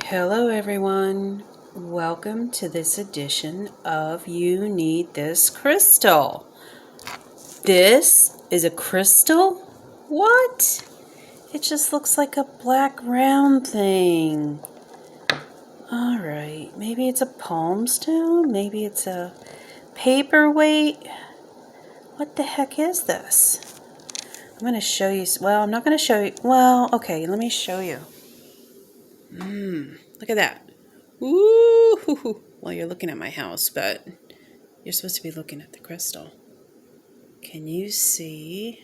Hello everyone, welcome to this edition of You Need This Crystal. This is a crystal? What? It just looks like a black round thing. Alright, maybe it's a palm stone, maybe it's a paperweight. What the heck is this? I'm going to show you, well, I'm not going to show you, well, okay, let me show you. Look at that. Ooh, well, you're looking at my house, but you're supposed to be looking at the crystal. Can you see?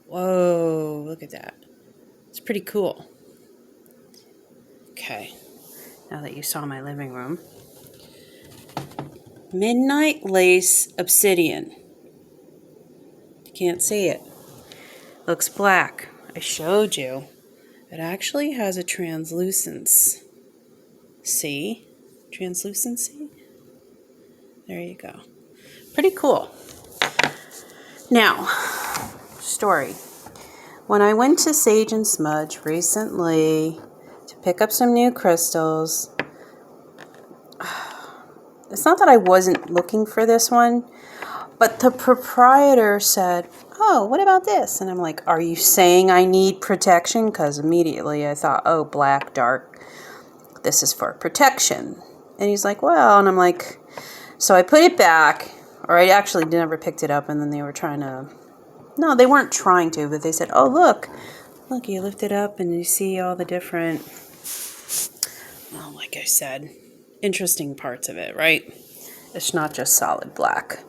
Whoa, look at that. It's pretty cool. Okay, now that you saw my living room. Midnight Lace Obsidian. You can't see it. Looks black. I showed you. It actually has a translucence. See? Translucency? There you go. Pretty cool. Now, story. When I went to Sage and Smudge recently to pick up some new crystals, it's not that I wasn't looking for this one, but the proprietor said, "Oh, what about this?" And I'm like, "Are you saying I need protection?" Because immediately I thought, "Oh, black, dark, this is for protection." And he's like, "Well," and I'm like, so I put it back, or I actually never picked it up, and then they were trying to, no, they weren't trying to, but they said, "Oh, look, you lift it up and you see all the different," well, like I said, interesting parts of it, right? It's not just solid black.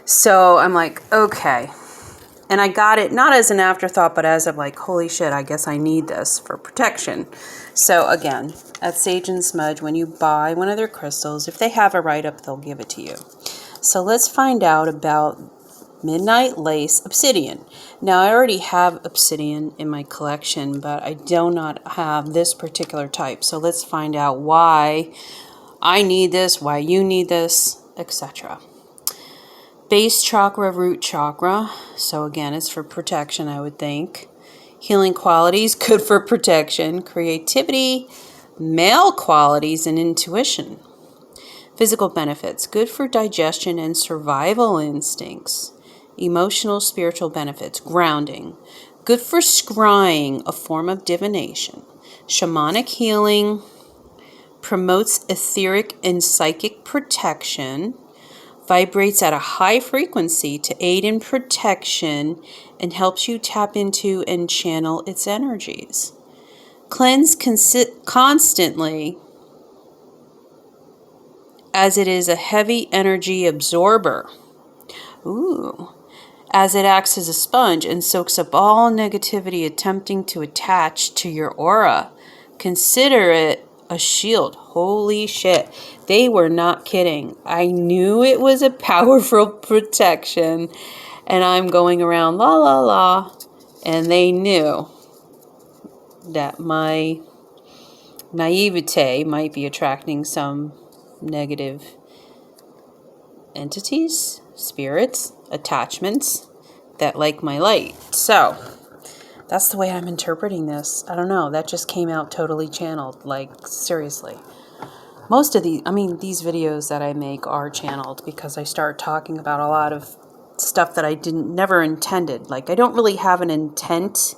So I'm like, okay. And I got it not as an afterthought, but as of like, holy shit, I guess I need this for protection. So again, at Sage and Smudge, when you buy one of their crystals, if they have a write-up, they'll give it to you. So let's find out about Midnight Lace Obsidian. Now, I already have obsidian in my collection, but I do not have this particular type. So let's find out why I need this, why you need this, etc. Base chakra, root chakra. So again, it's for protection, I would think. Healing qualities, good for protection. Creativity, male qualities, and intuition. Physical benefits, good for digestion and survival instincts. Emotional, spiritual benefits, grounding. Good for scrying, a form of divination. Shamanic healing, promotes etheric and psychic protection. Vibrates at a high frequency to aid in protection and helps you tap into and channel its energies. Cleanse constantly, as it is a heavy energy absorber. Ooh. As it acts as a sponge and soaks up all negativity attempting to attach to your aura. Consider it a shield. Holy shit. They were not kidding. I knew it was a powerful protection, and I'm going around la la la, and they knew that my naivete might be attracting some negative entities, spirits, attachments that like my light. So that's the way I'm interpreting this. I don't know. That just came out totally channeled. Like, seriously. Most of these videos that I make are channeled because I start talking about a lot of stuff that I never intended. Like, I don't really have an intent.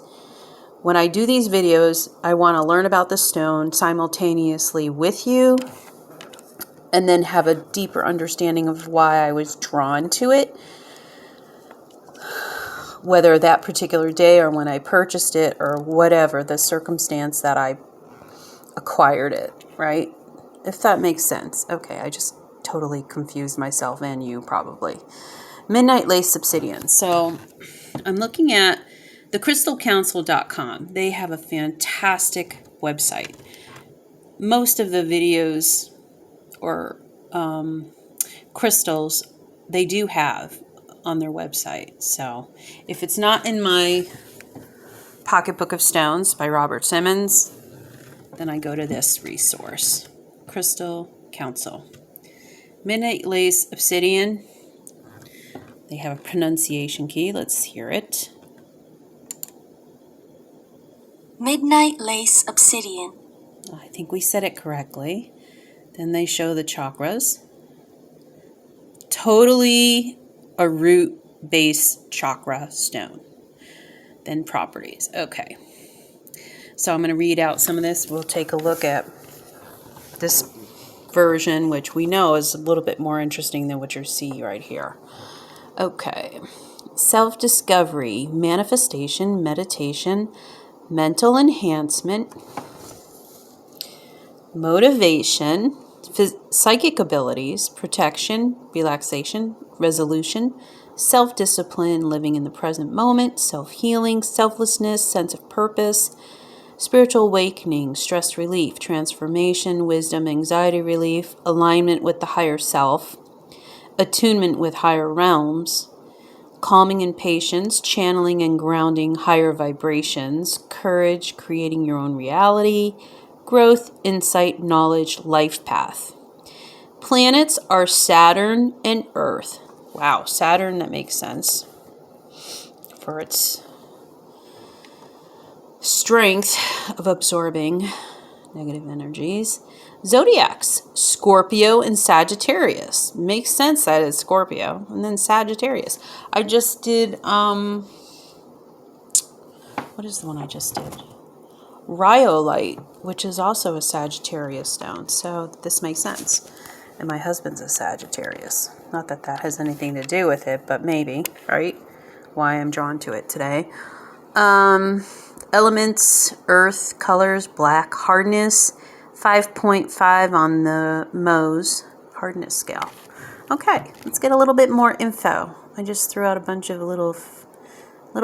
When I do these videos, I want to learn about the stone simultaneously with you and then have a deeper understanding of why I was drawn to it. Whether that particular day or when I purchased it or whatever the circumstance that I acquired it, right? If that makes sense. Okay, I just totally confused myself and you probably. Midnight Lace Obsidian. So I'm looking at thecrystalcouncil.com. They have a fantastic website. Most of the videos or crystals they do have on their website. So if it's not in my Pocketbook of Stones by Robert Simmons, then I go to this resource, Crystal Council. Midnight Lace Obsidian. They have a pronunciation key. Let's hear it. Midnight Lace Obsidian. I think we said it correctly. Then they show the chakras. Totally a root-based chakra stone. Then properties. Okay. So I'm going to read out some of this. We'll take a look at this version, which we know is a little bit more interesting than what you see right here. Okay. Self-discovery, manifestation, meditation, mental enhancement, motivation, psychic abilities, protection, relaxation, resolution, self-discipline, living in the present moment, self-healing, selflessness, sense of purpose, spiritual awakening, stress relief, transformation, wisdom, anxiety relief, alignment with the higher self, attunement with higher realms, calming and patience, channeling and grounding higher vibrations, courage, creating your own reality, growth, insight, knowledge, life path. Planets are Saturn and Earth. Wow, Saturn, that makes sense for its strength of absorbing negative energies. Zodiacs, Scorpio and Sagittarius. Makes sense that it's Scorpio. And then Sagittarius. I just did, what is the one I just did? Rhyolite, which is also a Sagittarius stone. So this makes sense. And my husband's a Sagittarius. Not that that has anything to do with it, but maybe, right? Why I'm drawn to it today. Elements, earth, colors, black, hardness, 5.5 on the Mohs hardness scale. Okay, let's get a little bit more info. I just threw out a bunch of little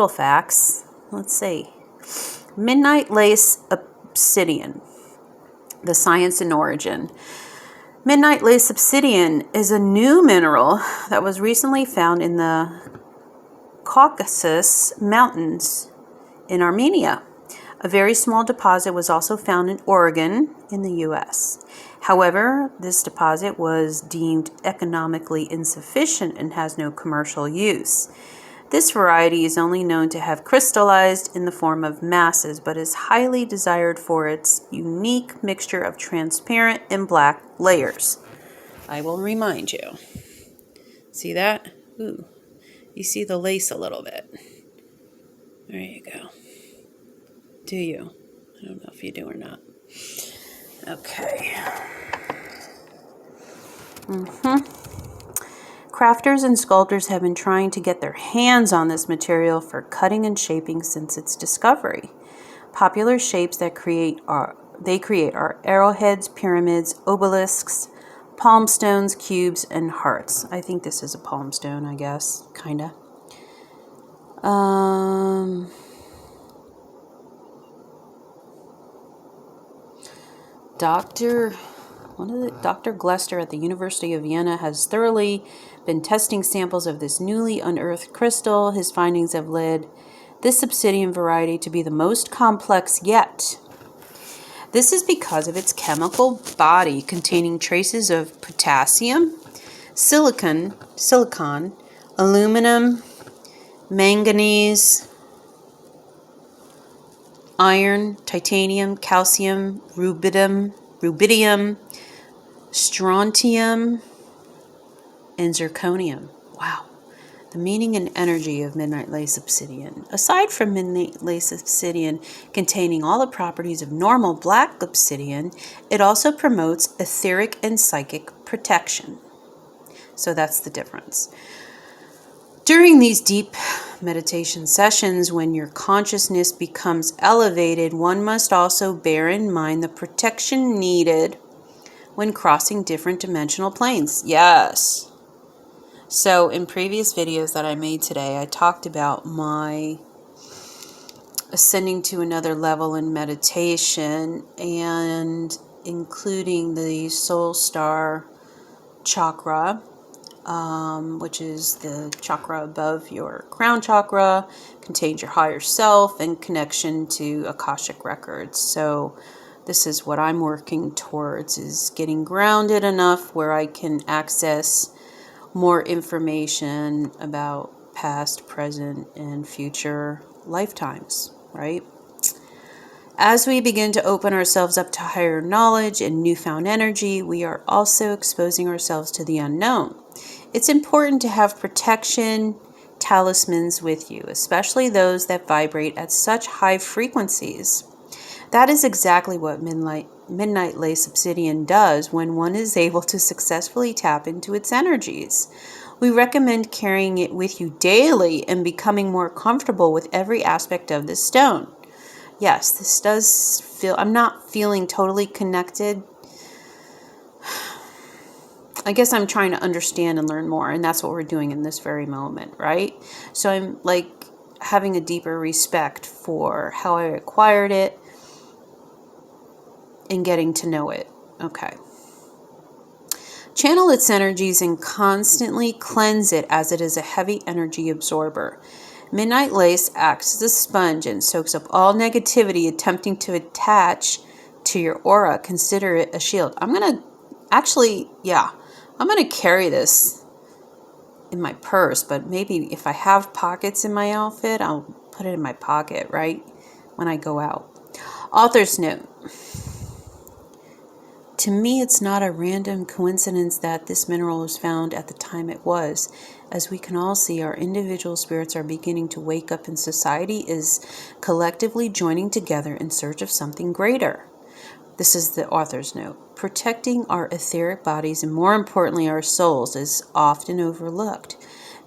facts. Let's see. Midnight Lace Obsidian, the science and origin. Midnight Lace Obsidian is a new mineral that was recently found in the Caucasus Mountains in Armenia. A very small deposit was also found in Oregon in the U.S. However, this deposit was deemed economically insufficient and has no commercial use. This variety is only known to have crystallized in the form of masses, but is highly desired for its unique mixture of transparent and black layers. I will remind you. See that? Ooh, you see the lace a little bit. There you go. Do you? I don't know if you do or not. Okay. Crafters and sculptors have been trying to get their hands on this material for cutting and shaping since its discovery. Popular shapes that create are arrowheads, pyramids, obelisks, palm stones, cubes, and hearts. I think this is a palm stone, I guess, kinda. Dr. Glester at the University of Vienna has thoroughly been testing samples of this newly unearthed crystal. His findings have led this obsidian variety to be the most complex yet. This is because of its chemical body containing traces of potassium, silicon, aluminum, manganese, iron, titanium, calcium, rubidium, strontium, and zirconium. Wow. The meaning and energy of Midnight Lace Obsidian. Aside from Midnight Lace Obsidian containing all the properties of normal black obsidian, it also promotes etheric and psychic protection. So that's the difference. During these deep meditation sessions, when your consciousness becomes elevated, one must also bear in mind the protection needed when crossing different dimensional planes. Yes. So in previous videos that I made today, I talked about my ascending to another level in meditation and including the soul star chakra, which is the chakra above your crown chakra, contains your higher self and connection to Akashic records. So this is what I'm working towards, is getting grounded enough where I can access more information about past, present, and future lifetimes, right? As we begin to open ourselves up to higher knowledge and newfound energy, we are also exposing ourselves to the unknown. It's important to have protection talismans with you, especially those that vibrate at such high frequencies. That is exactly what Midnight Lace Obsidian does when one is able to successfully tap into its energies. We recommend carrying it with you daily and becoming more comfortable with every aspect of this stone. Yes, this does feel, I'm not feeling totally connected. I guess I'm trying to understand and learn more, and that's what we're doing in this very moment, right? So I'm like having a deeper respect for how I acquired it and getting to know it. Okay. Channel its energies and constantly cleanse it, as it is a heavy energy absorber. Midnight Lace acts as a sponge and soaks up all negativity attempting to attach to your aura. Consider it a shield. I'm going to carry this in my purse, but maybe if I have pockets in my outfit, I'll put it in my pocket, right? When I go out. Author's note. To me, it's not a random coincidence that this mineral was found at the time it was. As we can all see, our individual spirits are beginning to wake up, and society is collectively joining together in search of something greater. This is the author's note. Protecting our etheric bodies, and more importantly our souls, is often overlooked.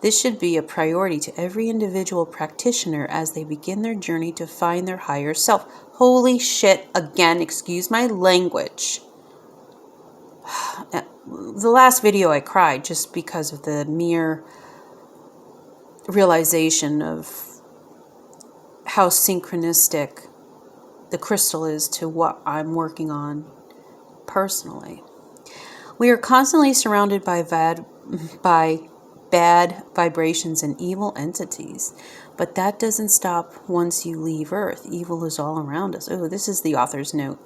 This should be a priority to every individual practitioner as they begin their journey to find their higher self. Holy shit, again, excuse my language. The last video I cried just because of the mere realization of how synchronistic the crystal is to what I'm working on personally. We are constantly surrounded by bad vibrations and evil entities, but that doesn't stop once you leave Earth. Evil is all around us. Oh, this is the author's note.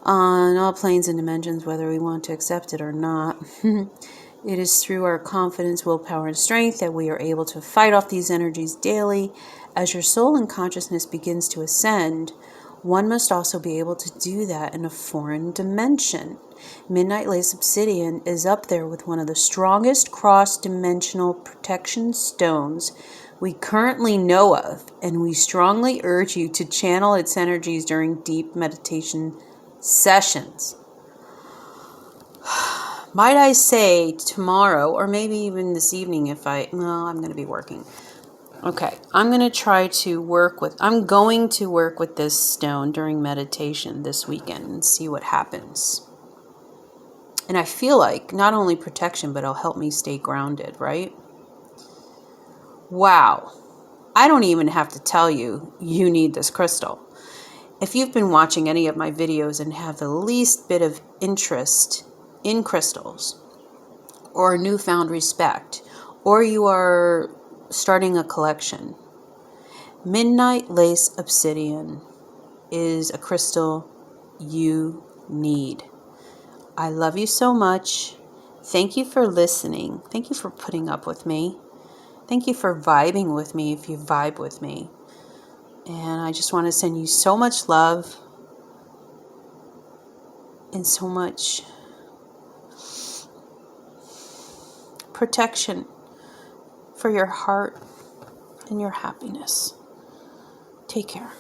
On all planes and dimensions, whether we want to accept it or not. It is through our confidence, willpower, and strength that we are able to fight off these energies daily. As your soul and consciousness begins to ascend, one must also be able to do that in a foreign dimension. Midnight Lace Obsidian is up there with one of the strongest cross-dimensional protection stones we currently know of, and we strongly urge you to channel its energies during deep meditation sessions. Might I say tomorrow, or maybe even this evening I'm going to be working. Okay, I'm going to work with this stone during meditation this weekend and see what happens. And I feel like not only protection, but it'll help me stay grounded, right? Wow. I don't even have to tell you, you need this crystal. If you've been watching any of my videos and have the least bit of interest in crystals, or newfound respect, or you are starting a collection, Midnight Lace Obsidian is a crystal you need. I love you so much. Thank you for listening. Thank you for putting up with me. Thank you for vibing with me if you vibe with me. And I just want to send you so much love and so much protection for your heart and your happiness. Take care.